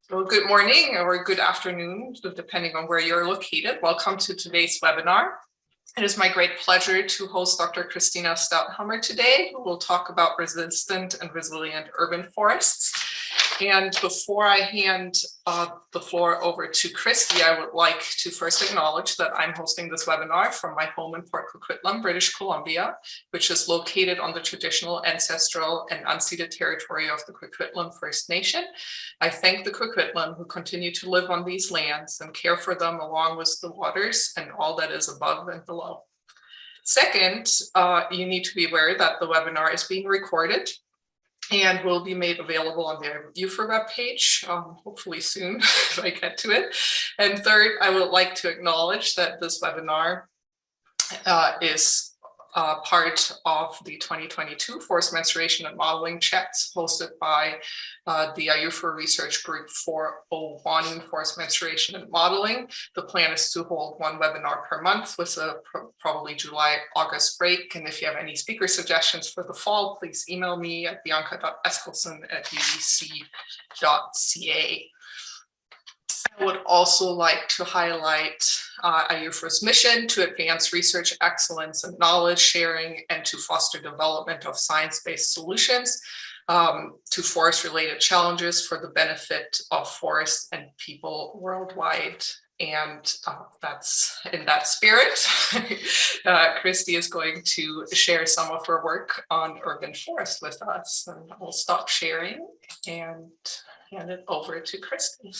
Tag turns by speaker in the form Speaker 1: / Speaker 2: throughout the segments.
Speaker 1: Well, good morning or good afternoon, depending on where you're located. Welcome to today's webinar. It is my great pleasure to host Dr. Christina Staudhammer today, who will talk about resistant and resilient urban forests. And before I hand the floor over to Christy, I would like to first acknowledge that I'm hosting this webinar from my home in Port Coquitlam, British Columbia, which is located on the traditional, ancestral, and unceded territory of the Coquitlam First Nation. I thank the Coquitlam who continue to live on these lands and care for them along with the waters and all that is above and below. Second, you need to be aware that the webinar is being recorded and will be made available on the IUFRO webpage, hopefully soon if I get to it. And third, I would like to acknowledge that this webinar is part of the 2022 Forest Mensuration and Modelling Chats hosted by the IUFRO Research Group 401 Forest Mensuration and Modeling. The plan is to hold one webinar per month with a probably July-August break. And if you have any speaker suggestions for the fall, please email me at bianca.eskelson@udc.ca. I would also like to highlight IUFRO's mission to advance research excellence and knowledge sharing and to foster development of science-based solutions to forest-related challenges for the benefit of forests and people worldwide. And that's in that spirit. Christy is going to share some of her work on urban forest with us. And I'll stop sharing and hand it over to Christy.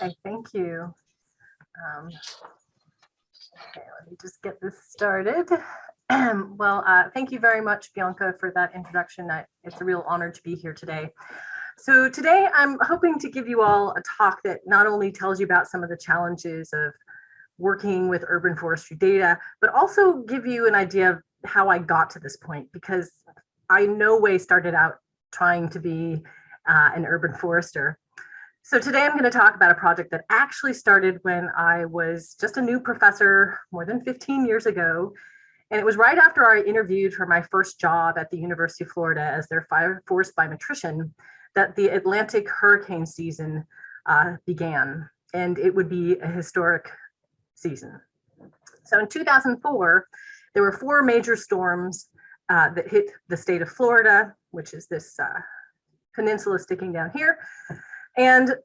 Speaker 2: Okay, thank you. Okay, let me just get this started. Well, thank you very much, Bianca, for that introduction. It's a real honor to be here today. So today I'm hoping to give you all a talk that not only tells you about some of the challenges of working with urban forestry data, but also give you an idea of how I got to this point, because I in no way started out trying to be an urban forester. So today I'm going to talk about a project that actually started when I was just a new professor more than 15 years ago. And it was right after I interviewed for my first job at the University of Florida as their forest biometrician that the Atlantic hurricane season began. And it would be a historic season. So in 2004, there were 4 major storms that hit the state of Florida, which is this peninsula sticking down here. And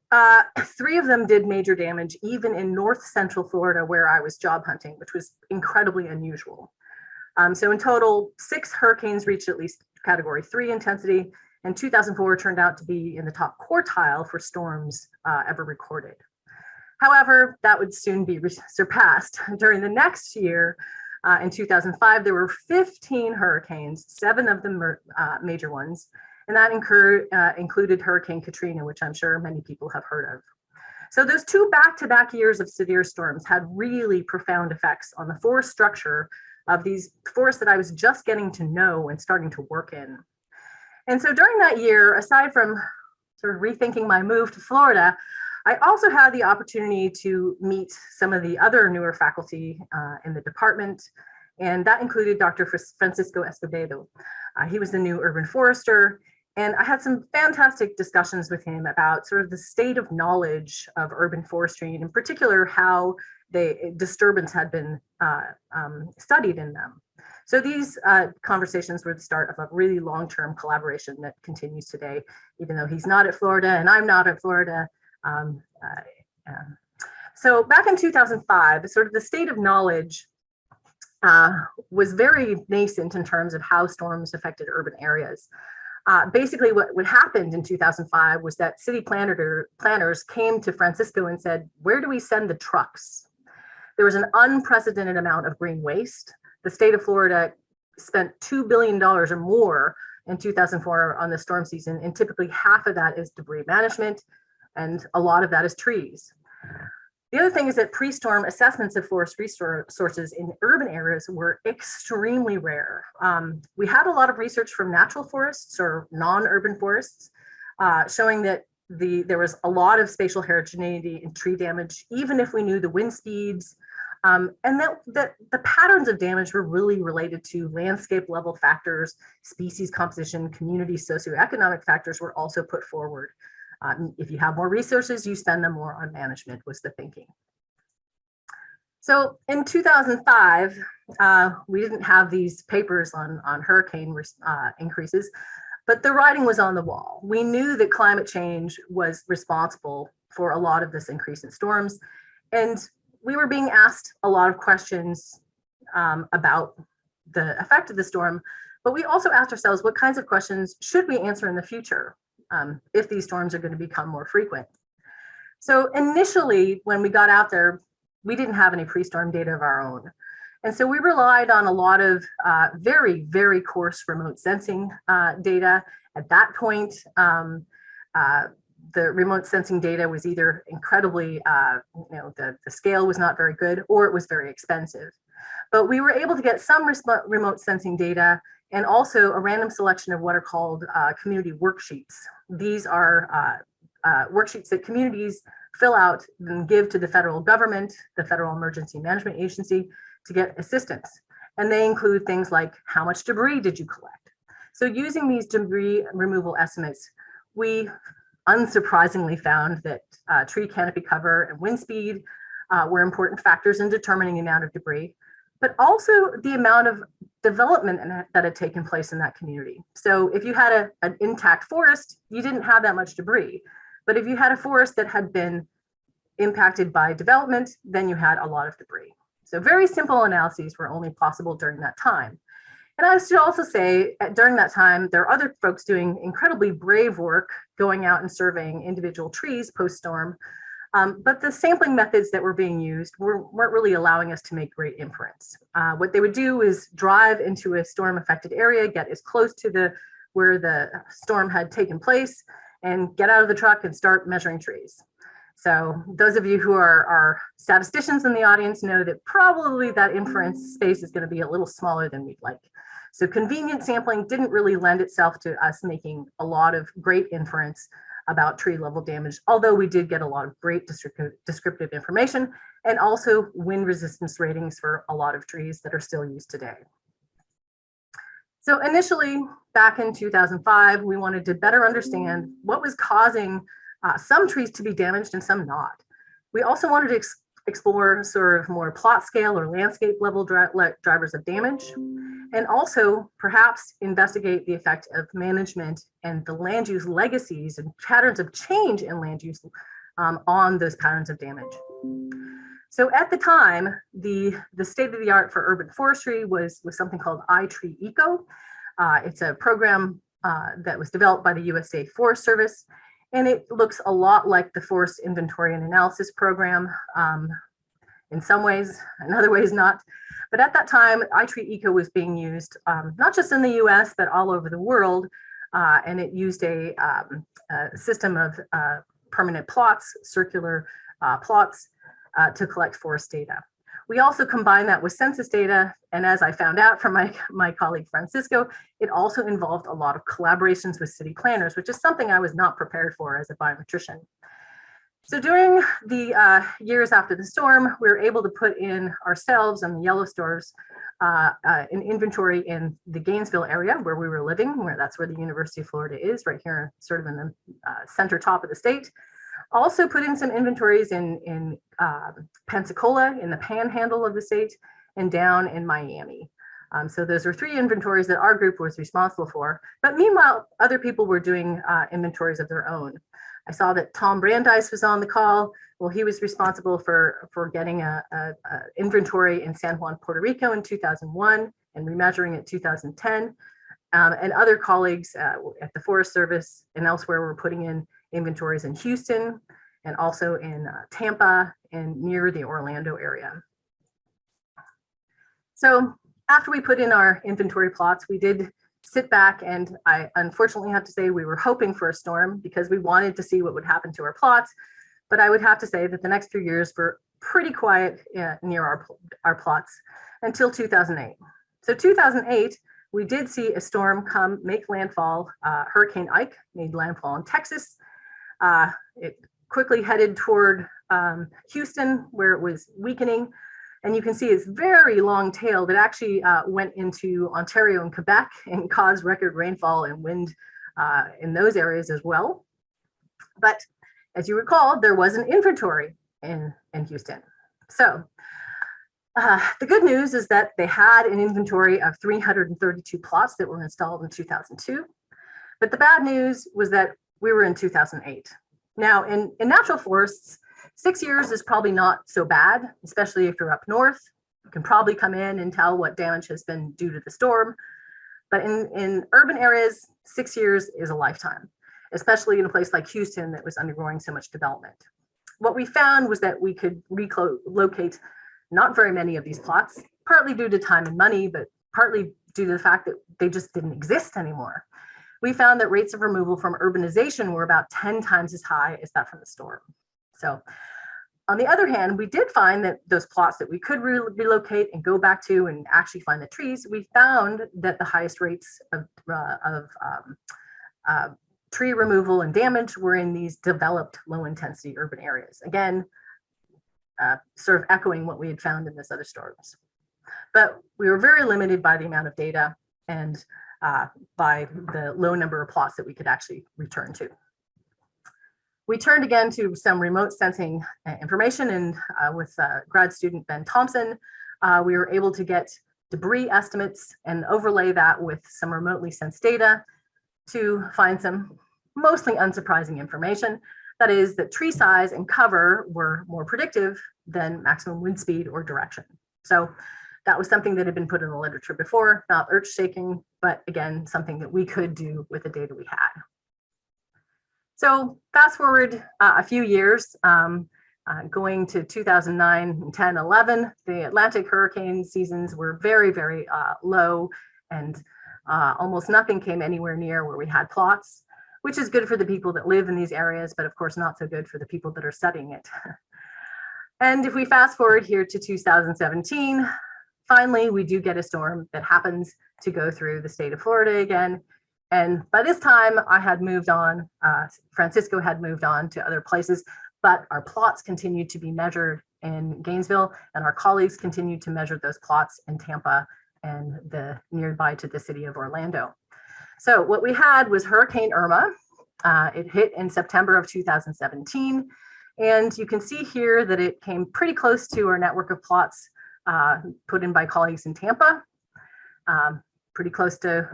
Speaker 2: 3 of them did major damage, even in north central Florida, where I was job hunting, which was incredibly unusual. So in total, 6 hurricanes reached at least category 3 intensity, and 2004 turned out to be in the top quartile for storms ever recorded. However, that would soon be surpassed. During the next year, in 2005, there were 15 hurricanes, 7 of them were major ones, and that included Hurricane Katrina, which I'm sure many people have heard of. So those 2 back-to-back years of severe storms had really profound effects on the forest structure of these forests that I was just getting to know and starting to work in. And so during that year, aside from sort of rethinking my move to Florida, I also had the opportunity to meet some of the other newer faculty in the department, and that included Dr. Francisco Escobedo. He was the new urban forester, and I had some fantastic discussions with him about sort of the state of knowledge of urban forestry, and in particular, how disturbance had been studied in them. So these conversations were the start of a really long-term collaboration that continues today, even though he's not at Florida and I'm not at Florida. So back in 2005, sort of the state of knowledge was very nascent in terms of how storms affected urban areas. Basically, what happened in 2005 was that city planners came to Francisco and said, where do we send the trucks? There was an unprecedented amount of green waste. The state of Florida spent $2 billion or more in 2004 on the storm season, and typically half of that is debris management, and a lot of that is trees. The other thing is that pre-storm assessments of forest resources in urban areas were extremely rare. We had a lot of research from natural forests or non-urban forests showing that there was a lot of spatial heterogeneity in tree damage, even if we knew the wind speeds, and that the patterns of damage were really related to landscape level factors, species composition, community socioeconomic factors were also put forward. If you have more resources, you spend them more on management, was the thinking. So in 2005, we didn't have these papers on hurricane increases, but the writing was on the wall. We knew that climate change was responsible for a lot of this increase in storms, and we were being asked a lot of questions about the effect of the storm, but we also asked ourselves, what kinds of questions should we answer in the future if these storms are going to become more frequent? So initially, when we got out there, we didn't have any pre-storm data of our own. And so we relied on a lot of very, very coarse remote sensing data. At that point, the remote sensing data was either incredibly, the scale was not very good, or it was very expensive. But we were able to get some remote sensing data and also a random selection of what are called community worksheets. These are worksheets that communities fill out and give to the federal government, the Federal Emergency Management Agency, to get assistance. And they include things like, how much debris did you collect? So using these debris removal estimates, we unsurprisingly found that tree canopy cover and wind speed were important factors in determining the amount of debris, but also the amount of development that had taken place in that community. So if you had an intact forest, you didn't have that much debris. But if you had a forest that had been impacted by development, then you had a lot of debris. So very simple analyses were only possible during that time. And I should also say, during that time, there are other folks doing incredibly brave work, going out and surveying individual trees post-storm. But the sampling methods that were being used weren't really allowing us to make great inference. What they would do is drive into a storm-affected area, get as close to where the storm had taken place, and get out of the truck and start measuring trees. So those of you who are statisticians in the audience know that probably that inference space is going to be a little smaller than we'd like. So convenient sampling didn't really lend itself to us making a lot of great inference about tree level damage, although we did get a lot of great descriptive information and also wind resistance ratings for a lot of trees that are still used today. So initially, back in 2005, we wanted to better understand what was causing some trees to be damaged and some not. We also wanted to explore sort of more plot scale or landscape level drivers of damage, and also perhaps investigate the effect of management and the land use legacies and patterns of change in land use on those patterns of damage. So at the time, the state of the art for urban forestry was something called iTreeEco. It's a program that was developed by the US State Forest Service, and it looks a lot like the Forest Inventory and Analysis Program in some ways, in other ways not. But at that time, iTreeEco was being used not just in the US, but all over the world, and it used a system of permanent plots, circular plots, to collect forest data. We also combined that with census data, and as I found out from my colleague Francisco, it also involved a lot of collaborations with city planners, which is something I was not prepared for as a biometrician. So during the years after the storm, we were able to put in ourselves and the yellow stores an inventory in the Gainesville area where we were living, that's where the University of Florida is, right here, sort of in the center top of the state. Also put in some inventories in Pensacola, in the panhandle of the state, and down in Miami. So those are 3 inventories that our group was responsible for. But meanwhile, other people were doing inventories of their own. I saw that Tom Brandeis was on the call. Well, he was responsible for getting a inventory in San Juan, Puerto Rico in 2001 and remeasuring it 2010. And other colleagues at the Forest Service and elsewhere were putting in inventories in Houston and also in Tampa and near the Orlando area. So after we put in our inventory plots, we did sit back, and I unfortunately have to say we were hoping for a storm because we wanted to see what would happen to our plots. But I would have to say that the next few years were pretty quiet near our plots until 2008. So 2008, we did see a storm make landfall. Hurricane Ike made landfall in Texas. It quickly headed toward Houston, where it was weakening. And you can see it's very long tail that actually went into Ontario and Quebec and caused record rainfall and wind in those areas as well. But as you recall, there was an inventory in Houston. So the good news is that they had an inventory of 332 plots that were installed in 2002. But the bad news was that we were in 2008. Now, in natural forests, 6 years is probably not so bad, especially if you're up north. You can probably come in and tell what damage has been due to the storm. But in urban areas, 6 years is a lifetime, especially in a place like Houston that was undergoing so much development. What we found was that we could relocate not very many of these plots, partly due to time and money, but partly due to the fact that they just didn't exist anymore. We found that rates of removal from urbanization were about 10 times as high as that from the storm. So on the other hand, we did find that those plots that we could relocate and go back to and actually find the trees, we found that the highest rates of tree removal and damage were in these developed low intensity urban areas. Again, sort of echoing what we had found in this other storms. But we were very limited by the amount of data and by the low number of plots that we could actually return to. We turned again to some remote sensing information, and with grad student Ben Thompson, we were able to get debris estimates and overlay that with some remotely sensed data to find some mostly unsurprising information. That is, that tree size and cover were more predictive than maximum wind speed or direction. So that was something that had been put in the literature before, not earth-shaking, but again, something that we could do with the data we had. So fast forward a few years, going to 2009, 10, 11, the Atlantic hurricane seasons were very, very low, and almost nothing came anywhere near where we had plots, which is good for the people that live in these areas, but of course not so good for the people that are studying it. And if we fast forward here to 2017, finally, we do get a storm that happens to go through the state of Florida again. And by this time, I had moved on, Francisco had moved on to other places, but our plots continued to be measured in Gainesville, and our colleagues continued to measure those plots in Tampa and the nearby to the city of Orlando. So what we had was Hurricane Irma. It hit in September of 2017. And you can see here that it came pretty close to our network of plots put in by colleagues in Tampa, pretty close to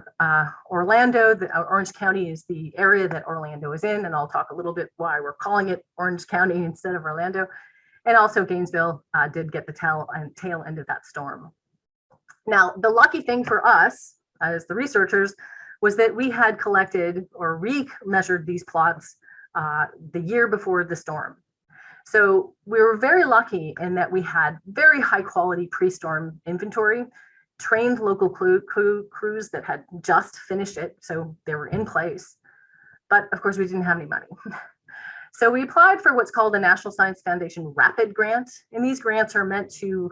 Speaker 2: Orlando. Orange County is the area that Orlando is in, and I'll talk a little bit why we're calling it Orange County instead of Orlando. And also Gainesville did get the tail end of that storm. Now, the lucky thing for us as the researchers was that we had collected or re-measured these plots the year before the storm. So we were very lucky in that we had very high quality pre-storm inventory, trained local crews that had just finished it, so they were in place. But of course, we didn't have any money. So we applied for what's called the National Science Foundation Rapid Grant, and these grants are meant to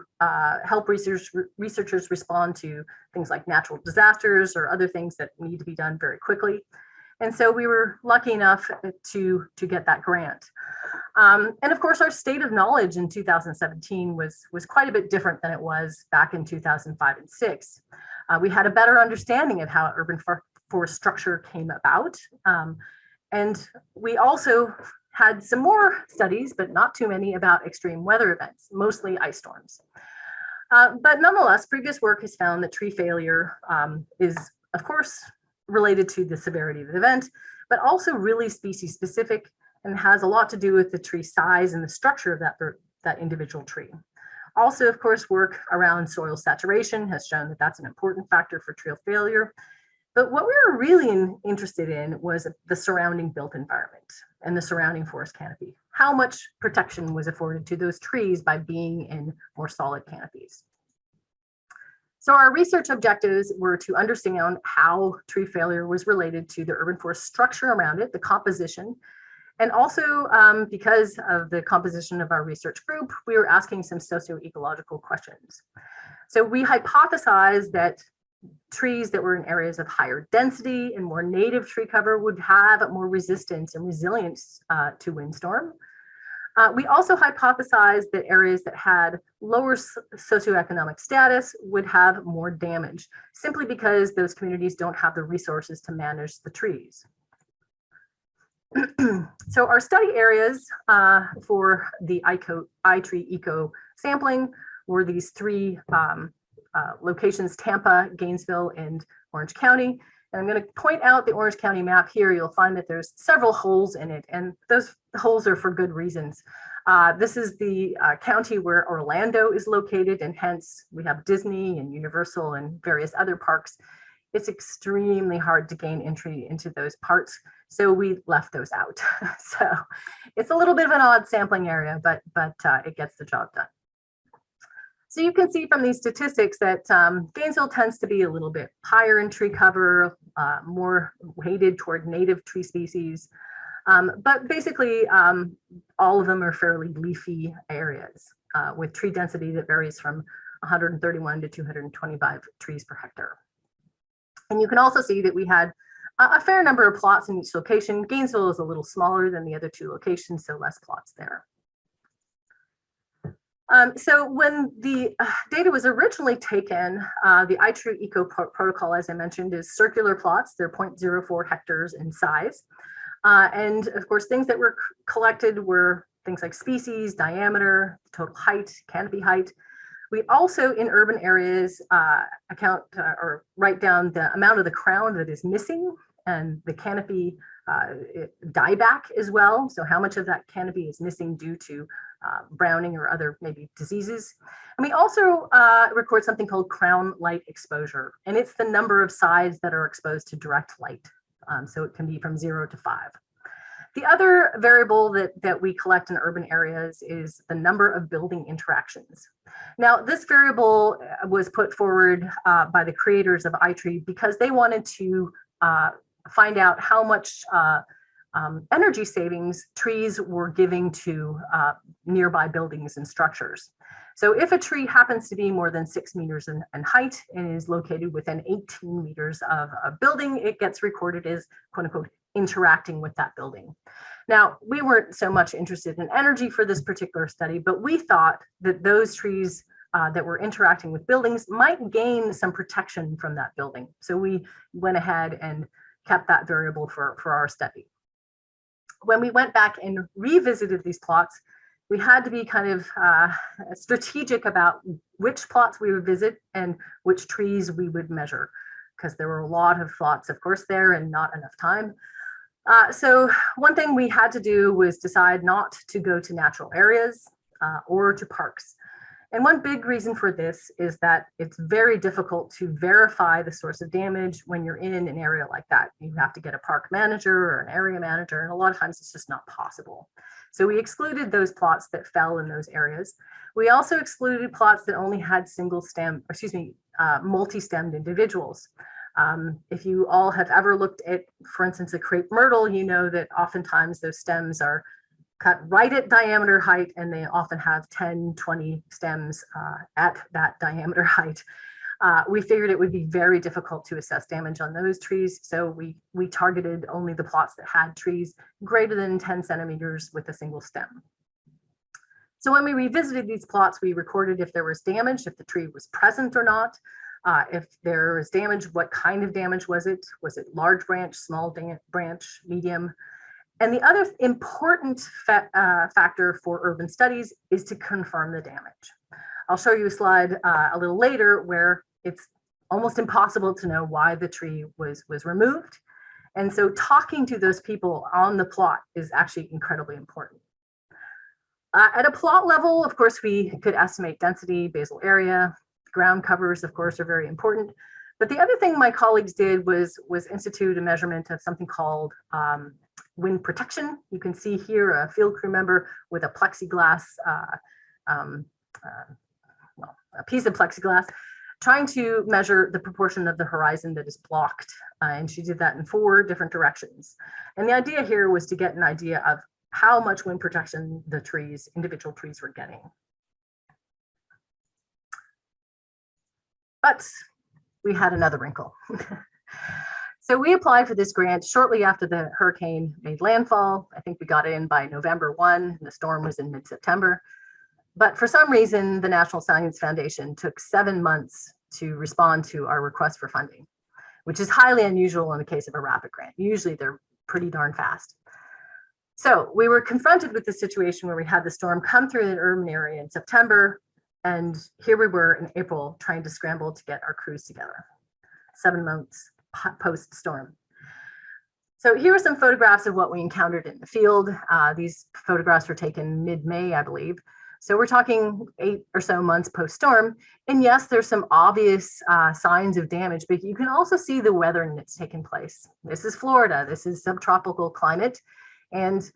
Speaker 2: help researchers respond to things like natural disasters or other things that need to be done very quickly. And so we were lucky enough to get that grant. And of course, our state of knowledge in 2017 was quite a bit different than it was back in 2005 and 6. We had a better understanding of how urban forest structure came about. And we also had some more studies, but not too many, about extreme weather events, mostly ice storms. But nonetheless, previous work has found that tree failure is, of course, related to the severity of the event, but also really species specific and has a lot to do with the tree size and the structure of that individual tree. Also, of course, work around soil saturation has shown that that's an important factor for tree failure. But what we were really interested in was the surrounding built environment and the surrounding forest canopy. How much protection was afforded to those trees by being in more solid canopies? So our research objectives were to understand how tree failure was related to the urban forest structure around it, the composition, and also because of the composition of our research group, we were asking some socio-ecological questions. So we hypothesized that trees that were in areas of higher density and more native tree cover would have more resistance and resilience to windstorm. We also hypothesized that areas that had lower socioeconomic status would have more damage, simply because those communities don't have the resources to manage the trees. So our study areas for the iTree Eco sampling were these three locations: Tampa, Gainesville, and Orange County. And I'm going to point out the Orange County map here. You'll find that there's several holes in it, and those holes are for good reasons. This is the county where Orlando is located, and hence we have Disney and Universal and various other parks. It's extremely hard to gain entry into those parts, so we left those out. So it's a little bit of an odd sampling area, but it gets the job done. So you can see from these statistics that Gainesville tends to be a little bit higher in tree cover, more weighted toward native tree species. But basically, all of them are fairly leafy areas with tree density that varies from 131 to 225 trees per hectare. And you can also see that we had a fair number of plots in each location. Gainesville is a little smaller than the other two locations, so less plots there. So when the data was originally taken, the iTree Eco protocol, as I mentioned, is circular plots. They're 0.04 hectares in size. And of course, things that were collected were things like species, diameter, total height, canopy height. We also, in urban areas, account or write down the amount of the crown that is missing and the canopy dieback as well. So how much of that canopy is missing due to browning or other maybe diseases. And we also record something called crown light exposure, and it's the number of sides that are exposed to direct light. So it can be from 0 to 5. The other variable that we collect in urban areas is the number of building interactions. Now, this variable was put forward by the creators of iTree because they wanted to find out how much energy savings trees were giving to nearby buildings and structures. So if a tree happens to be more than 6 meters in height and is located within 18 meters of a building, it gets recorded as, quote unquote, interacting with that building. Now, we weren't so much interested in energy for this particular study, but we thought that those trees that were interacting with buildings might gain some protection from that building. So we went ahead and kept that variable for our study. When we went back and revisited these plots, we had to be kind of strategic about which plots we would visit and which trees we would measure, because there were a lot of plots, of course, there and not enough time. So one thing we had to do was decide not to go to natural areas or to parks. And one big reason for this is that it's very difficult to verify the source of damage when you're in an area like that. You have to get a park manager or an area manager, and a lot of times it's just not possible. So we excluded those plots that fell in those areas. We also excluded plots that only had multi-stemmed individuals. If you all have ever looked at, for instance, a crepe myrtle, you know that oftentimes those stems are cut right at diameter height, and they often have 10, 20 stems at that diameter height. We figured it would be very difficult to assess damage on those trees, so we targeted only the plots that had trees greater than 10 centimeters with a single stem. So when we revisited these plots, we recorded if there was damage, if the tree was present or not. If there was damage, what kind of damage was it? Was it large branch, small branch, medium? And the other important factor for urban studies is to confirm the damage. I'll show you a slide a little later where it's almost impossible to know why the tree was removed. And so talking to those people on the plot is actually incredibly important. At a plot level, of course, we could estimate density, basal area. Ground covers, of course, are very important. But the other thing my colleagues did was institute a measurement of something called wind protection. You can see here a field crew member with a plexiglass, a piece of plexiglass, trying to measure the proportion of the horizon that is blocked. And she did that in 4 different directions. And the idea here was to get an idea of how much wind protection the individual trees were getting. But we had another wrinkle. So we applied for this grant shortly after the hurricane made landfall. I think we got it in by November 1, and the storm was in mid-September. But for some reason, the National Science Foundation took 7 months to respond to our request for funding, which is highly unusual in the case of a rapid grant. Usually they're pretty darn fast. So we were confronted with the situation where we had the storm come through an urban area in September, and here we were in April trying to scramble to get our crews together, 7 months post-storm. So here are some photographs of what we encountered in the field. These photographs were taken mid-May, I believe. So we're talking 8 or so months post-storm. And yes, there's some obvious signs of damage, but you can also see the weathering that's taken place. This is Florida. This is subtropical climate, and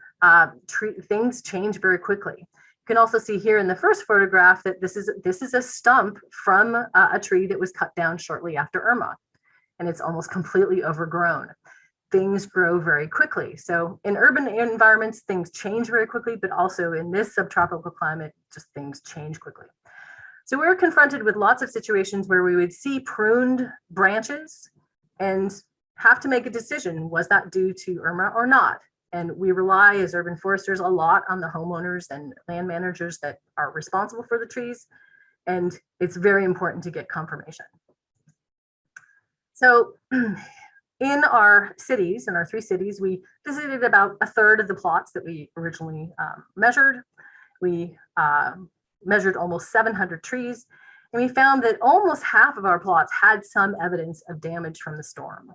Speaker 2: things change very quickly. You can also see here in the first photograph that this is a stump from a tree that was cut down shortly after Irma, and it's almost completely overgrown. Things grow very quickly. So in urban environments, things change very quickly, but also in this subtropical climate, just things change quickly. So we were confronted with lots of situations where we would see pruned branches and have to make a decision, was that due to Irma or not? And we rely as urban foresters a lot on the homeowners and land managers that are responsible for the trees. And it's very important to get confirmation. So in our cities, in our 3 cities, we visited about a third of the plots that we originally measured. We measured almost 700 trees, and we found that almost half of our plots had some evidence of damage from the storm.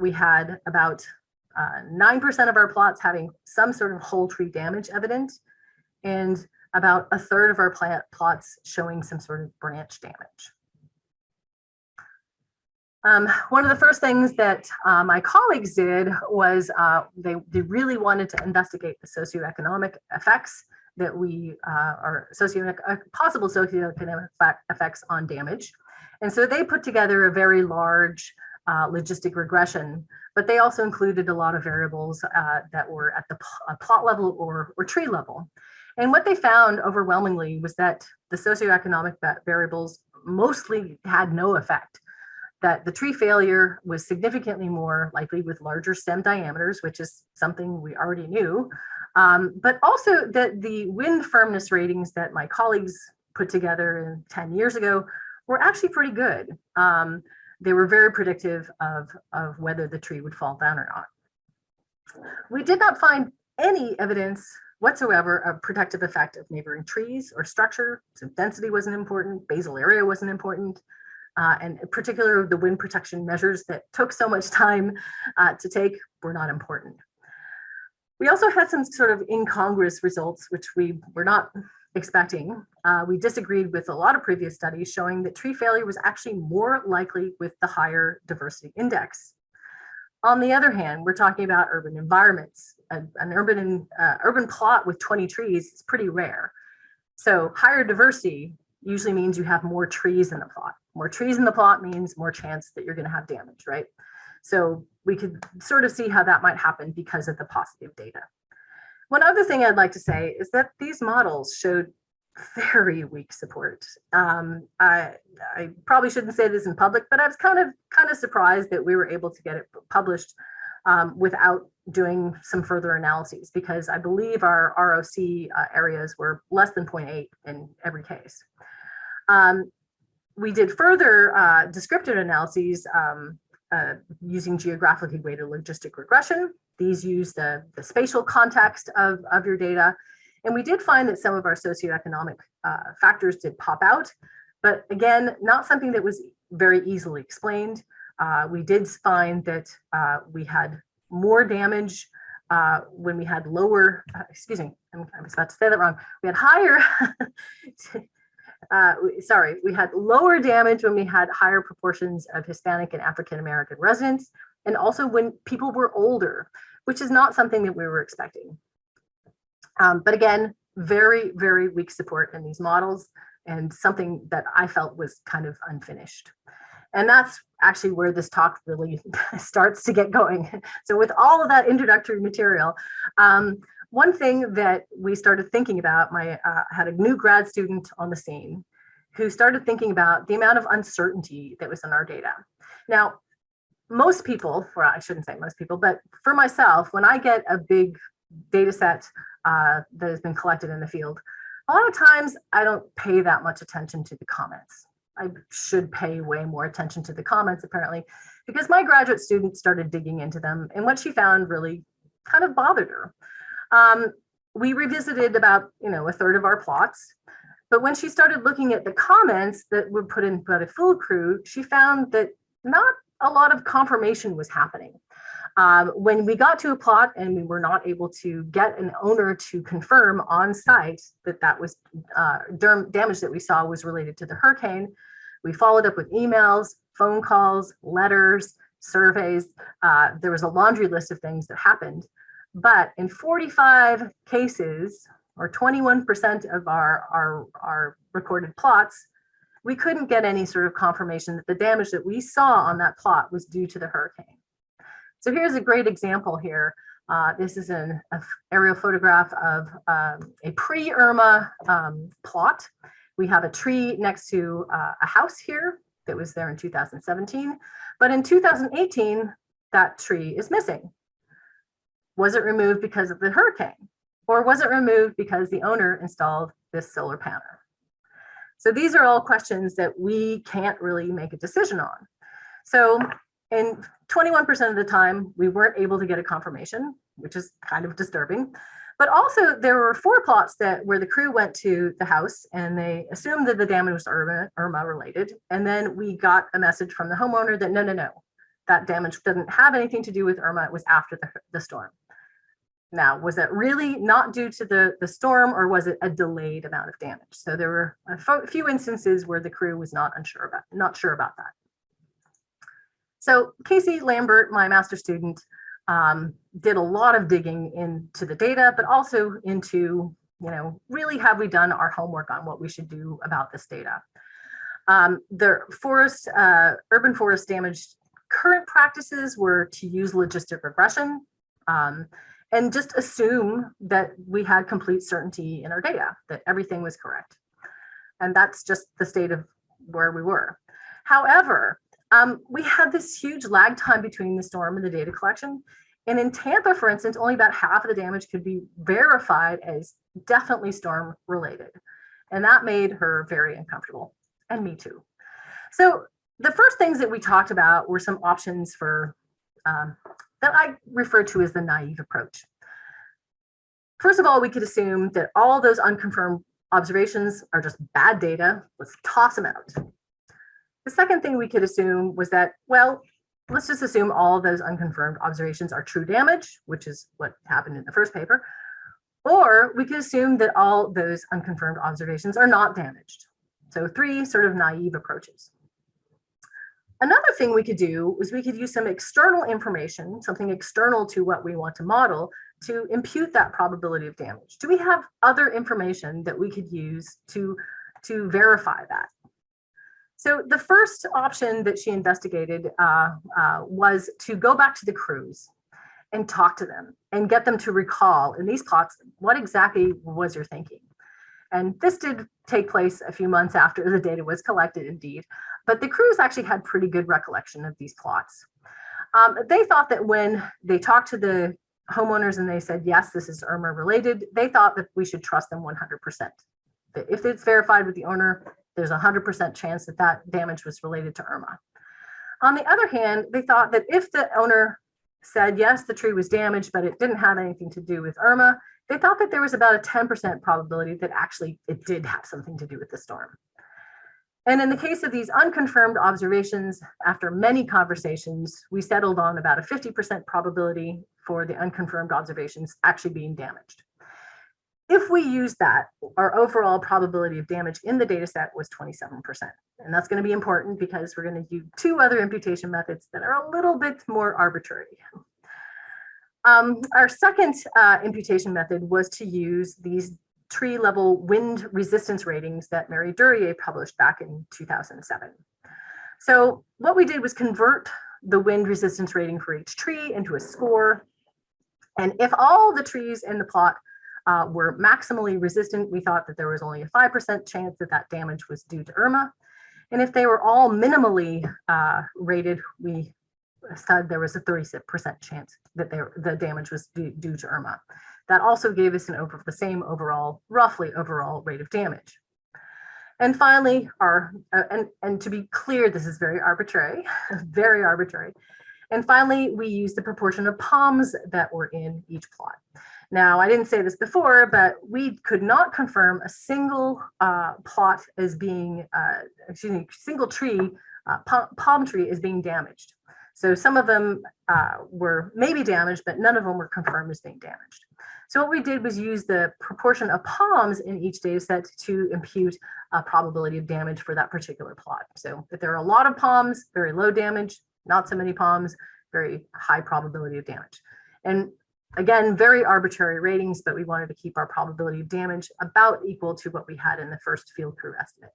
Speaker 2: We had about 9% of our plots having some sort of whole tree damage evidence, and about a third of our plots showing some sort of branch damage. One of the first things that my colleagues did was they really wanted to investigate the socioeconomic effects that possible socioeconomic effects on damage. And so they put together a very large logistic regression, but they also included a lot of variables that were at the plot level or tree level. And what they found overwhelmingly was that the socioeconomic variables mostly had no effect, that the tree failure was significantly more likely with larger stem diameters, which is something we already knew, but also that the wind firmness ratings that my colleagues put together 10 years ago were actually pretty good. They were very predictive of whether the tree would fall down or not. We did not find any evidence whatsoever of protective effect of neighboring trees or structure, so density wasn't important, basal area wasn't important, and in particular, the wind protection measures that took so much time to take were not important. We also had some sort of incongruous results, which we were not expecting. We disagreed with a lot of previous studies showing that tree failure was actually more likely with the higher diversity index. On the other hand, we're talking about urban environments. An urban plot with 20 trees is pretty rare. So higher diversity usually means you have more trees in the plot. More trees in the plot means more chance that you're going to have damage, right? So we could sort of see how that might happen because of the positive data. One other thing I'd like to say is that these models showed very weak support. I probably shouldn't say this in public, but I was kind of surprised that we were able to get it published without doing some further analyses, because I believe our ROC areas were less than 0.8 in every case. We did further descriptive analyses using geographically weighted logistic regression. These use the spatial context of your data. And we did find that some of our socioeconomic factors did pop out, but again, not something that was very easily explained. We did find that we had more damage when we had lower, excuse me, I was about to say that wrong. We had higher, we had lower damage when we had higher proportions of Hispanic and African-American residents, and also when people were older, which is not something that we were expecting. But again, very, very weak support in these models, and something that I felt was kind of unfinished. And that's actually where this talk really starts to get going. So with all of that introductory material, one thing that we started thinking about, I had a new grad student on the scene who started thinking about the amount of uncertainty that was in our data. Now, most people, well, I shouldn't say most people, but for myself, when I get a big data set that has been collected in the field, a lot of times I don't pay that much attention to the comments. I should pay way more attention to the comments, apparently, because my graduate student started digging into them. And what she found really kind of bothered her. We revisited about, a third of our plots. But when she started looking at the comments that were put in by the full crew, she found that not a lot of confirmation was happening. When we got to a plot and we were not able to get an owner to confirm on site that that was damage that we saw was related to the hurricane, we followed up with emails, phone calls, letters, surveys. There was a laundry list of things that happened. But in 45 cases, or 21% of our recorded plots, we couldn't get any sort of confirmation that the damage that we saw on that plot was due to the hurricane. So here's a great example here. This is an aerial photograph of a pre-Irma plot. We have a tree next to a house here that was there in 2017, but in 2018, that tree is missing. Was it removed because of the hurricane? Or was it removed because the owner installed this solar panel? So these are all questions that we can't really make a decision on. So in 21% of the time, we weren't able to get a confirmation, which is kind of disturbing. But also there were 4 plots where the crew went to the house and they assumed that the damage was Irma related. And then we got a message from the homeowner that no, that damage didn't have anything to do with Irma, it was after the storm. Now, was that really not due to the storm, or was it a delayed amount of damage? So there were a few instances where the crew was not sure about that. So Casey Lambert, my master student, did a lot of digging into the data, but also into, really have we done our homework on what we should do about this data. The urban forest damage current practices were to use logistic regression, and just assume that we had complete certainty in our data, that everything was correct. And that's just the state of where we were. However, we had this huge lag time between the storm and the data collection. And in Tampa, for instance, only about half of the damage could be verified as definitely storm related. And that made her very uncomfortable, and me too. So the first things that we talked about were some options for that I refer to as the naive approach. First of all, we could assume that all those unconfirmed observations are just bad data. Let's toss them out. The second thing we could assume was that, well, let's just assume all those unconfirmed observations are true damage, which is what happened in the first paper. Or we could assume that all those unconfirmed observations are not damaged. So 3 sort of naive approaches. Another thing we could do was we could use some external information, something external to what we want to model, to impute that probability of damage. Do we have other information that we could use to verify that? So the first option that she investigated was to go back to the crews and talk to them and get them to recall in these plots, what exactly was your thinking? And this did take place a few months after the data was collected, indeed, but the crews actually had pretty good recollection of these plots. They thought that when they talked to the homeowners and they said, yes, this is Irma related, they thought that we should trust them 100%. That if it's verified with the owner, there's a 100% chance that that damage was related to Irma. On the other hand, they thought that if the owner said, yes, the tree was damaged, but it didn't have anything to do with Irma, they thought that there was about a 10% probability that actually it did have something to do with the storm. And in the case of these unconfirmed observations, after many conversations, we settled on about a 50% probability for the unconfirmed observations actually being damaged. If we use that, our overall probability of damage in the data set was 27%. And that's going to be important because we're going to use 2 other imputation methods that are a little bit more arbitrary. Our second imputation method was to use these tree level wind resistance ratings that Mary Duryea published back in 2007. So what we did was convert the wind resistance rating for each tree into a score. And if all the trees in the plot were maximally resistant, we thought that there was only a 5% chance that that damage was due to Irma. And if they were all minimally rated, we said there was a 30% chance that the damage was due to Irma. That also gave us the same overall, roughly overall rate of damage. And finally, and to be clear, this is very arbitrary, very arbitrary. And finally, we used the proportion of palms that were in each plot. Now, I didn't say this before, but we could not confirm a single plot as being, single tree, palm tree is being damaged. So some of them were maybe damaged, but none of them were confirmed as being damaged. So what we did was use the proportion of palms in each data set to impute a probability of damage for that particular plot. So if there are a lot of palms, very low damage, not so many palms, very high probability of damage. And again, very arbitrary ratings, but we wanted to keep our probability of damage about equal to what we had in the first field crew estimate.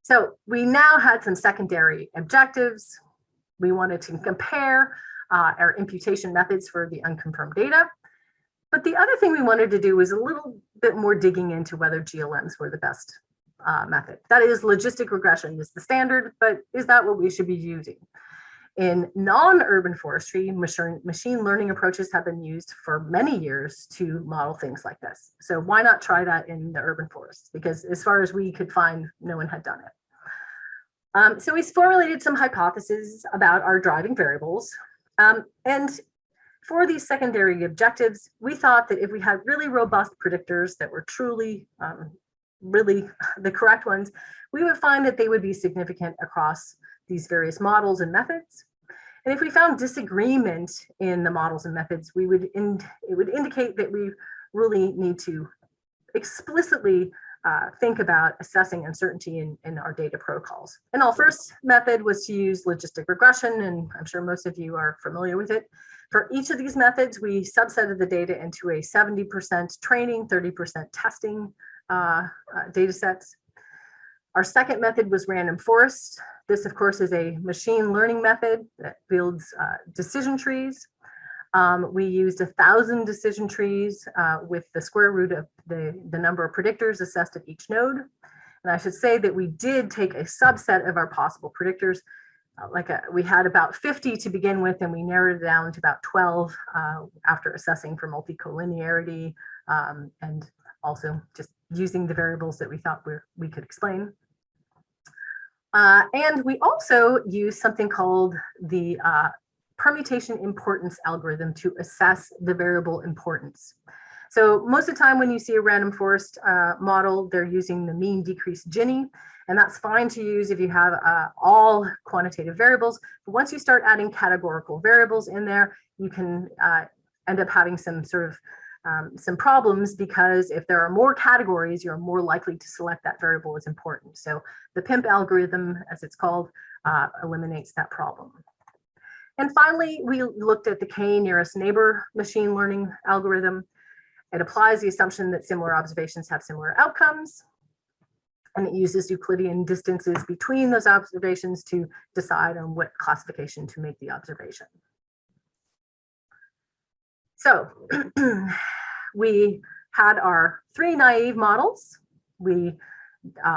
Speaker 2: So we now had some secondary objectives. We wanted to compare our imputation methods for the unconfirmed data. But the other thing we wanted to do was a little bit more digging into whether GLMs were the best method. That is, logistic regression is the standard, but is that what we should be using? In non-urban forestry, machine learning approaches have been used for many years to model things like this. So why not try that in the urban forests? Because as far as we could find, no one had done it. So we formulated some hypotheses about our driving variables. And for these secondary objectives, we thought that if we had really robust predictors that were truly, really the correct ones, we would find that they would be significant across these various models and methods. And if we found disagreement in the models and methods, it would indicate that we really need to explicitly think about assessing uncertainty in our data protocols. And our first method was to use logistic regression, and I'm sure most of you are familiar with it. For each of these methods, we subsetted the data into a 70% training, 30% testing data sets. Our second method was random forest. This, of course, is a machine learning method that builds decision trees. We used 1,000 decision trees with the square root of the number of predictors assessed at each node. And I should say that we did take a subset of our possible predictors. We had about 50 to begin with, and we narrowed it down to about 12 after assessing for multicollinearity and also just using the variables that we thought we could explain. And we also use something called the permutation importance algorithm to assess the variable importance. So most of the time when you see a random forest model, they're using the mean decrease Gini, and that's fine to use if you have all quantitative variables. But once you start adding categorical variables in there, you can end up having some sort of some problems, because if there are more categories, you're more likely to select that variable as important. So the PIMP algorithm, as it's called, eliminates that problem. And finally, we looked at the K nearest neighbor machine learning algorithm. It applies the assumption that similar observations have similar outcomes, and it uses Euclidean distances between those observations to decide on what classification to make the observation. So we had our 3 naive models. We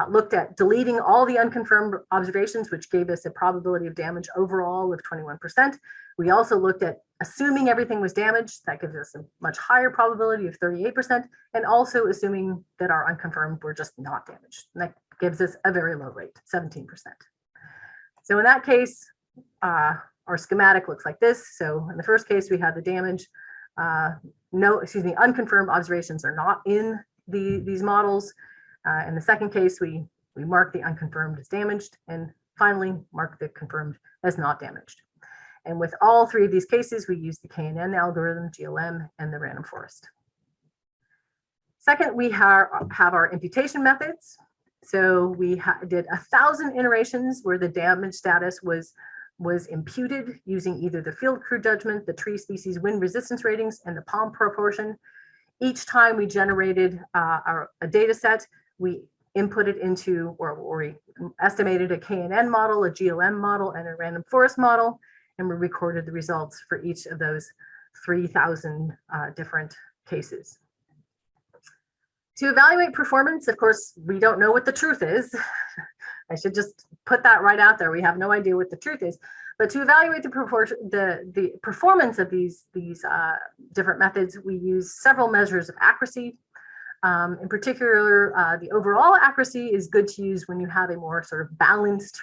Speaker 2: looked at deleting all the unconfirmed observations, which gave us a probability of damage overall of 21%. We also looked at assuming everything was damaged. That gives us a much higher probability of 38%, and also assuming that our unconfirmed were just not damaged. And that gives us a very low rate, 17%. So in that case, our schematic looks like this. So in the first case, we had the damage. Unconfirmed observations are not in these models. In the second case, we mark the unconfirmed as damaged, and finally mark the confirmed as not damaged. And with all 3 of these cases, we use the KNN algorithm, GLM, and the random forest. Second, we have our imputation methods. So we did 1,000 iterations where the damage status was imputed using either the field crew judgment, the tree species wind resistance ratings, and the palm proportion. Each time we generated a data set, we inputted into, or we estimated a KNN model, a GLM model, and a random forest model, and we recorded the results for each of those 3,000 different cases. To evaluate performance, of course, we don't know what the truth is. I should just put that right out there. We have no idea what the truth is. But to evaluate the performance of these different methods, we use several measures of accuracy. In particular, the overall accuracy is good to use when you have a more sort of balanced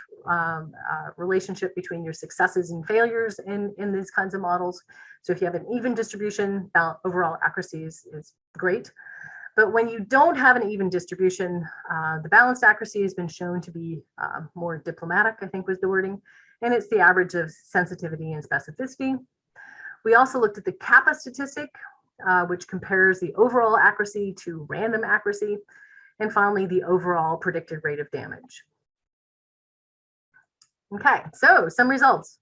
Speaker 2: relationship between your successes and failures in these kinds of models. So if you have an even distribution, overall accuracy is great. But when you don't have an even distribution, the balanced accuracy has been shown to be more diplomatic, I think was the wording, and it's the average of sensitivity and specificity. We also looked at the kappa statistic, which compares the overall accuracy to random accuracy, and finally the overall predicted rate of damage. Okay, so some results.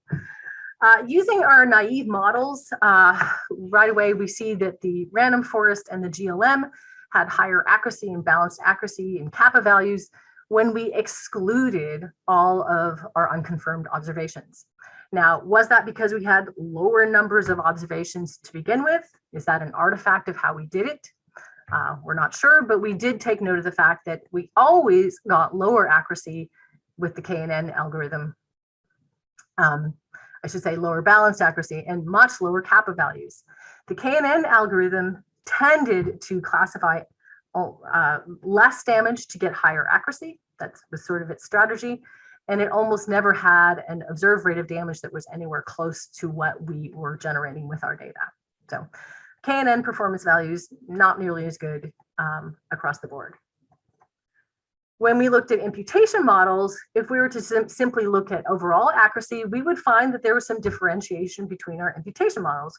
Speaker 2: Using our naive models, right away we see that the random forest and the GLM had higher accuracy and balanced accuracy in kappa values when we excluded all of our unconfirmed observations. Now, was that because we had lower numbers of observations to begin with? Is that an artifact of how we did it? We're not sure, but we did take note of the fact that we always got lower accuracy with the KNN algorithm. I should say lower balanced accuracy and much lower kappa values. The KNN algorithm tended to classify less damage to get higher accuracy. That was sort of its strategy. And it almost never had an observed rate of damage that was anywhere close to what we were generating with our data. So KNN performance values, not nearly as good across the board. When we looked at imputation models, if we were to simply look at overall accuracy, we would find that there was some differentiation between our imputation models.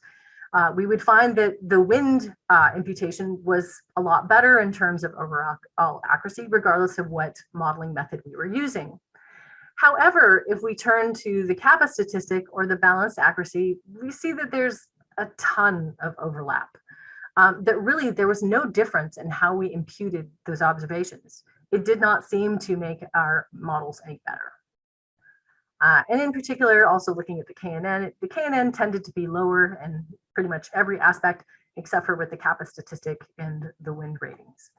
Speaker 2: We would find that the wind imputation was a lot better in terms of overall accuracy, regardless of what modeling method we were using. However, if we turn to the kappa statistic or the balanced accuracy, we see that there's a ton of overlap. That really there was no difference in how we imputed those observations. It did not seem to make our models any better. And in particular, also looking at the KNN tended to be lower in pretty much every aspect, except for with the kappa statistic and the wind ratings.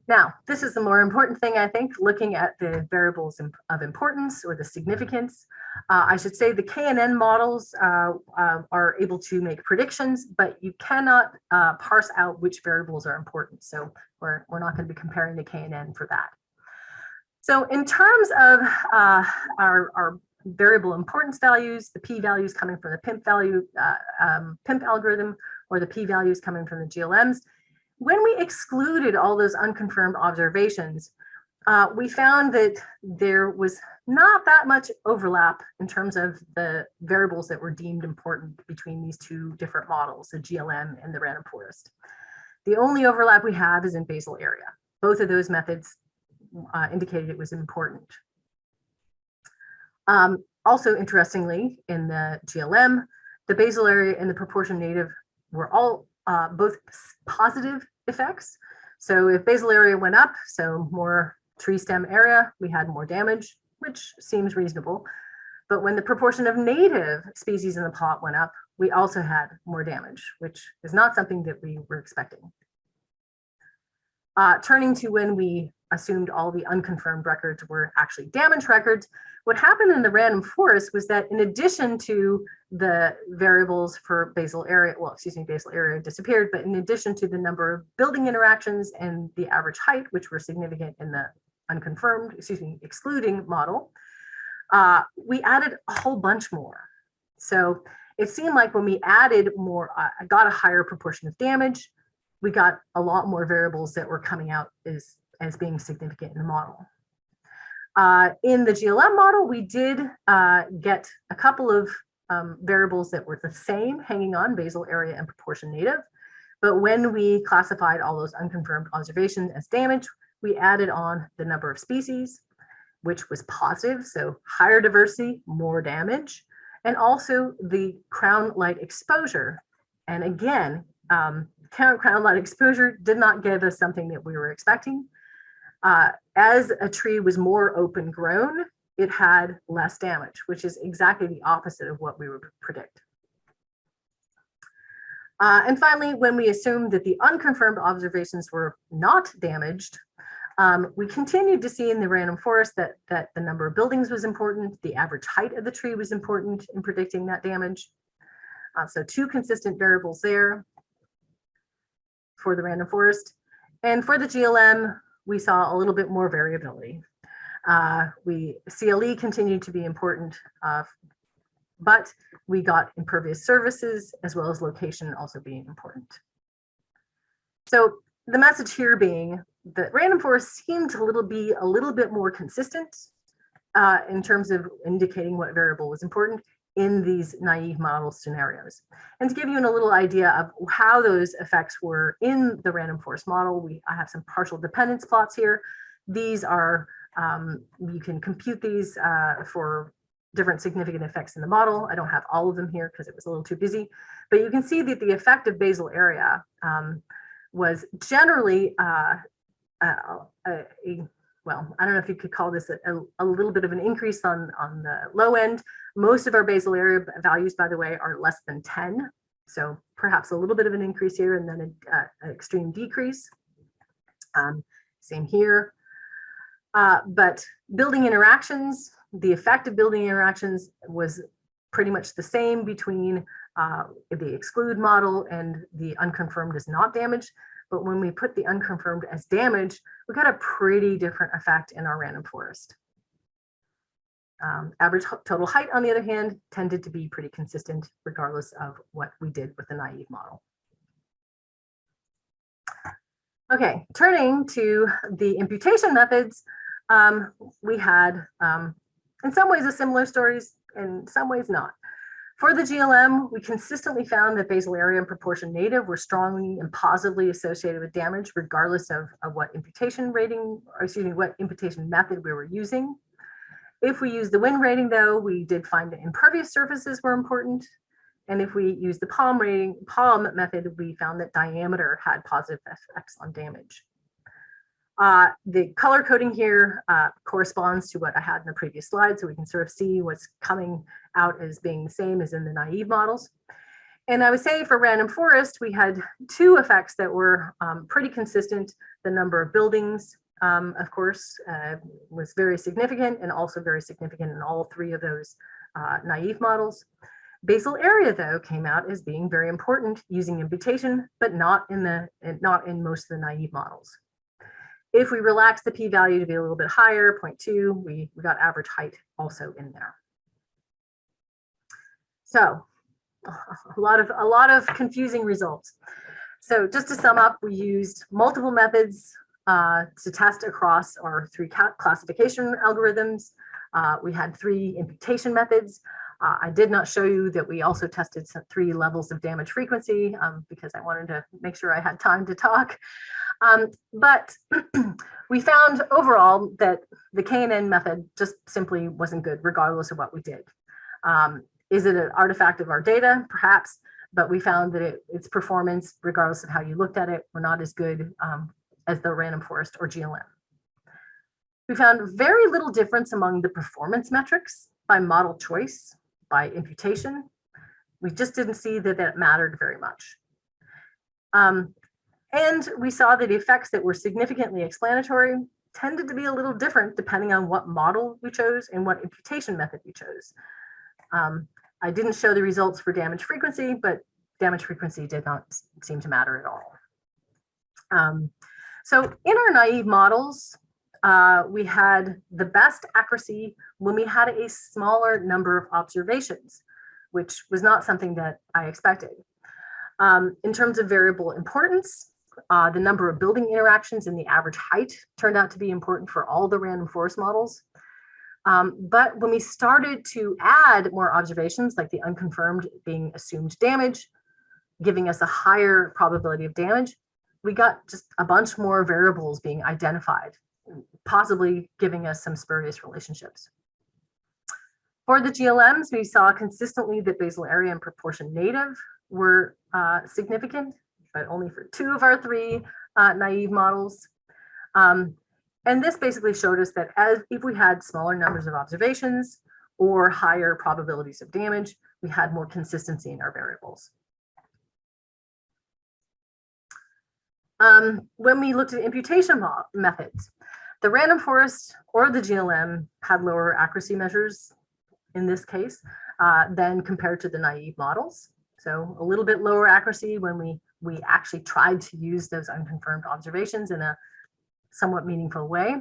Speaker 2: Now, this is the more important thing, I think, looking at the variables of importance or the significance. I should say the KNN models are able to make predictions, but you cannot parse out which variables are important. So we're not going to be comparing the KNN for that. So in terms of our variable importance values, the p-values coming from the PIMP algorithm, or the p-values coming from the GLMs, when we excluded all those unconfirmed observations, we found that there was not that much overlap in terms of the variables that were deemed important between these two different models, the GLM and the random forest. The only overlap we have is in basal area. Both of those methods indicated it was important. Also, interestingly, in the GLM, the basal area and the proportion native were all both positive effects. So if basal area went up, so more tree stem area, we had more damage, which seems reasonable. But when the proportion of native species in the plot went up, we also had more damage, which is not something that we were expecting. Turning to when we assumed all the unconfirmed records were actually damage records, what happened in the random forest was that in addition to the variables for basal area, well, excuse me, basal area disappeared, but in addition to the number of building interactions and the average height, which were significant in the unconfirmed, excluding model, we added a whole bunch more. So it seemed like when we added more, got a higher proportion of damage, we got a lot more variables that were coming out as being significant in the model. In the GLM model, we did get a couple of variables that were the same, hanging on, basal area and proportion native. But when we classified all those unconfirmed observations as damage, we added on the number of species, which was positive, so higher diversity, more damage, and also the crown light exposure. And again, crown light exposure did not give us something that we were expecting. As a tree was more open grown, it had less damage, which is exactly the opposite of what we would predict. And finally, when we assumed that the unconfirmed observations were not damaged, we continued to see in the random forest that the number of buildings was important, the average height of the tree was important in predicting that damage. So two consistent variables there for the random forest. And for the GLM, we saw a little bit more variability. CLE continued to be important, but we got impervious surfaces as well as location also being important. So the message here being that random forest seemed to be a little bit more consistent in terms of indicating what variable was important in these naive model scenarios. And to give you a little idea of how those effects were in the random forest model, I have some partial dependence plots here. These are, you can compute these for different significant effects in the model. I don't have all of them here because it was a little too busy, but you can see that the effect of basal area was generally well, I don't know if you could call this a little bit of an increase on the low end. Most of our basal area values, by the way, are less than 10. So perhaps a little bit of an increase here and then an extreme decrease. Same here. But building interactions, the effect of building interactions was pretty much the same between the exclude model and the unconfirmed is not damaged. But when we put the unconfirmed as damage, we got a pretty different effect in our random forest. Average total height, on the other hand, tended to be pretty consistent regardless of what we did with the naive model. Okay, turning to the imputation methods, we had in some ways a similar stories, in some ways not. For the GLM, we consistently found that basal area and proportion native were strongly and positively associated with damage, regardless of what imputation rating, or excuse me, what imputation method we were using. If we use the wind rating, though, we did find that impervious surfaces were important. And if we use the palm method, we found that diameter had positive effects on damage. The color coding here corresponds to what I had in the previous slide, so we can sort of see what's coming out as being the same as in the naive models. And I would say for random forest, we had two effects that were pretty consistent. The number of buildings, of course, was very significant and also very significant in all three of those naive models. Basal area, though, came out as being very important using imputation, but not in most of the naive models. If we relax the p-value to be a little bit higher, 0.2, we got average height also in there. So a lot of confusing results. So just to sum up, we used multiple methods to test across our three classification algorithms. We had 3 imputation methods. I did not show you that we also tested 3 levels of damage frequency because I wanted to make sure I had time to talk. But we found overall that the KNN method just simply wasn't good, regardless of what we did. Is it an artifact of our data? Perhaps, but we found that its performance, regardless of how you looked at it, were not as good as the random forest or GLM. We found very little difference among the performance metrics by model choice, by imputation. We just didn't see that that mattered very much. And we saw that the effects that were significantly explanatory tended to be a little different depending on what model we chose and what imputation method we chose. I didn't show the results for damage frequency, but damage frequency did not seem to matter at all. So in our naive models, we had the best accuracy when we had a smaller number of observations, which was not something that I expected. In terms of variable importance, the number of building interactions and the average height turned out to be important for all the random forest models. But when we started to add more observations, like the unconfirmed being assumed damage, giving us a higher probability of damage, we got just a bunch more variables being identified, possibly giving us some spurious relationships. For the GLMs, we saw consistently that basal area and proportion native were significant, but only for 2 of our 3 naive models. And this basically showed us that if we had smaller numbers of observations or higher probabilities of damage, we had more consistency in our variables. When we looked at imputation methods, the random forest or the GLM had lower accuracy measures in this case than compared to the naive models. So a little bit lower accuracy when we actually tried to use those unconfirmed observations in a somewhat meaningful way.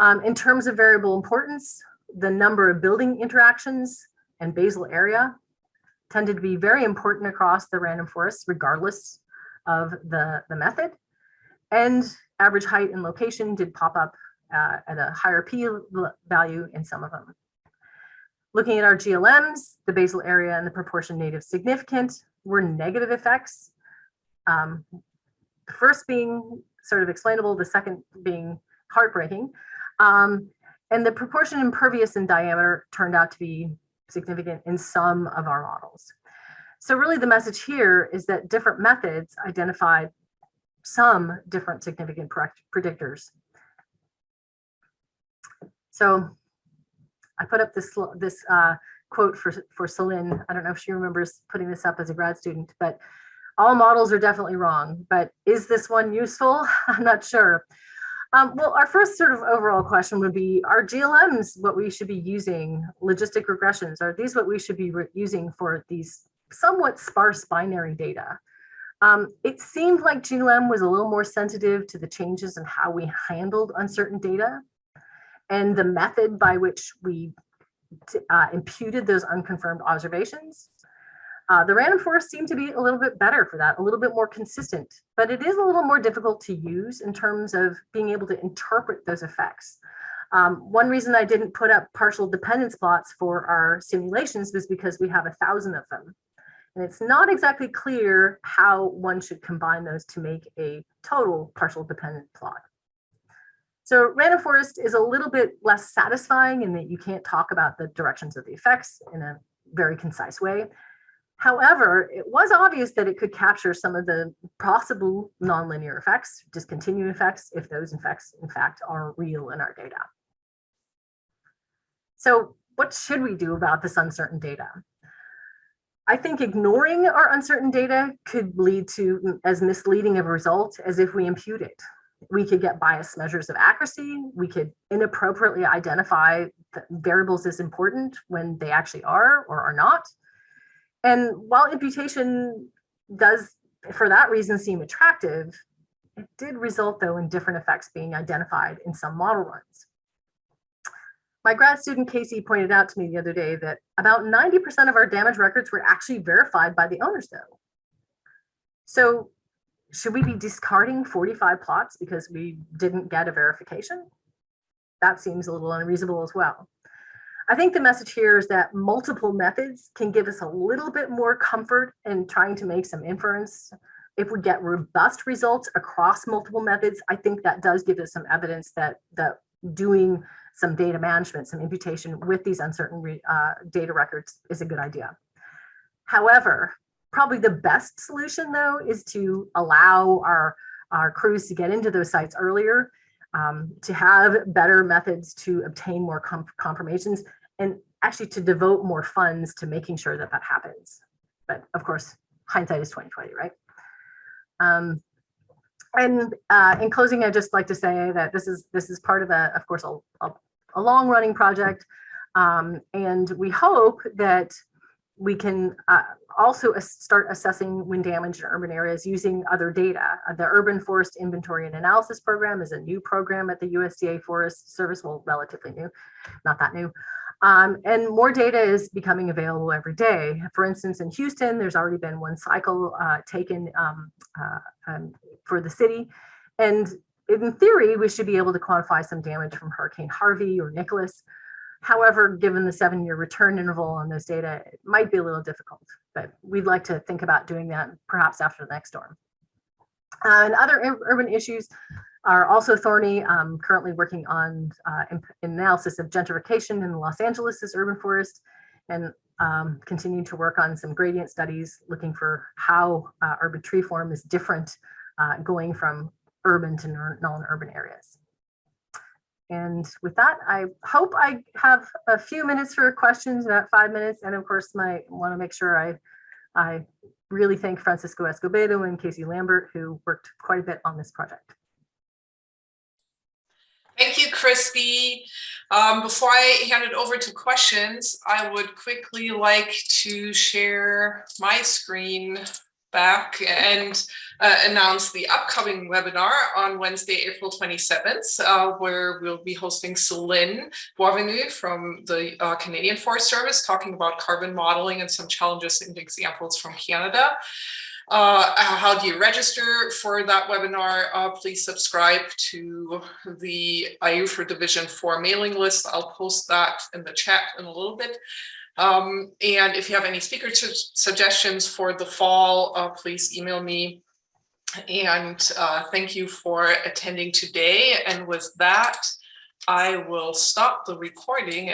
Speaker 2: In terms of variable importance, the number of building interactions and basal area tended to be very important across the random forests, regardless of the method. And average height and location did pop up at a higher P value in some of them. Looking at our GLMs, the basal area and the proportion native significant were negative effects. The first being sort of explainable, the second being heartbreaking. And the proportion impervious in diameter turned out to be significant in some of our models. So really the message here is that different methods identified some different significant predictors. So I put up this quote for Celine. I don't know if she remembers putting this up as a grad student, but all models are definitely wrong. But is this one useful? I'm not sure. Well, our first sort of overall question would be, are GLMs what we should be using? Logistic regressions, are these what we should be using for these somewhat sparse binary data? It seemed like GLM was a little more sensitive to the changes in how we handled uncertain data and the method by which we imputed those unconfirmed observations. The random forest seemed to be a little bit better for that, a little bit more consistent, but it is a little more difficult to use in terms of being able to interpret those effects. One reason I didn't put up partial dependence plots for our simulations was because we have 1,000 of them. And it's not exactly clear how one should combine those to make a total partial dependent plot. So random forest is a little bit less satisfying in that you can't talk about the directions of the effects in a very concise way. However, it was obvious that it could capture some of the possible nonlinear effects, discontinued effects, if those effects in fact are real in our data. So what should we do about this uncertain data? I think ignoring our uncertain data could lead to as misleading of a result as if we impute it. We could get biased measures of accuracy. We could inappropriately identify variables as important when they actually are or are not. And while imputation does, for that reason, seem attractive, it did result, though, in different effects being identified in some model runs. My grad student, Casey, pointed out to me the other day that about 90% of our damage records were actually verified by the owners, though. So should we be discarding 45 plots because we didn't get a verification? That seems a little unreasonable as well. I think the message here is that multiple methods can give us a little bit more comfort in trying to make some inference. If we get robust results across multiple methods, I think that does give us some evidence that doing some data management, some imputation with these uncertain data records is a good idea. However, probably the best solution, though, is to allow our crews to get into those sites earlier, to have better methods to obtain more confirmations, and actually to devote more funds to making sure that that happens. But of course, hindsight is 20/20, right? In closing, I'd just like to say that this is part of of course, a long-running project, and we hope that we can also start assessing wind damage in urban areas using other data. The Urban Forest Inventory and Analysis Program is a new program at the USDA Forest Service, well, relatively new, not that new. And more data is becoming available every day. For instance, in Houston, there's already been one cycle taken for the city. And in theory, we should be able to quantify some damage from Hurricane Harvey or Nicholas. However, given the 7-year return interval on those data, it might be a little difficult, but we'd like to think about doing that perhaps after the next storm. And other urban issues are also thorny. Currently working on analysis of gentrification in Los Angeles' urban forest, and continuing to work on some gradient studies looking for how urban tree form is different going from urban to non-urban areas. And with that, I hope I have a few minutes for questions, about 5 minutes. And of course, I want to make sure I really thank Francisco Escobedo and Casey Lambert, who worked quite a bit on this project.
Speaker 1: Thank you, Christy. Before I hand it over to questions, I would quickly like to share my screen back and announce the upcoming webinar on Wednesday, April 27th, where we'll be hosting Céline Boisvenu from the Canadian Forest Service, talking about carbon modeling and some challenges and examples from Canada. How do you register for that webinar? Please subscribe to the IUFRO Division 4 mailing list. I'll post that in the chat in a little bit. And if you have any speaker suggestions for the fall, please email me. And thank you for attending today. And with that, I will stop the recording.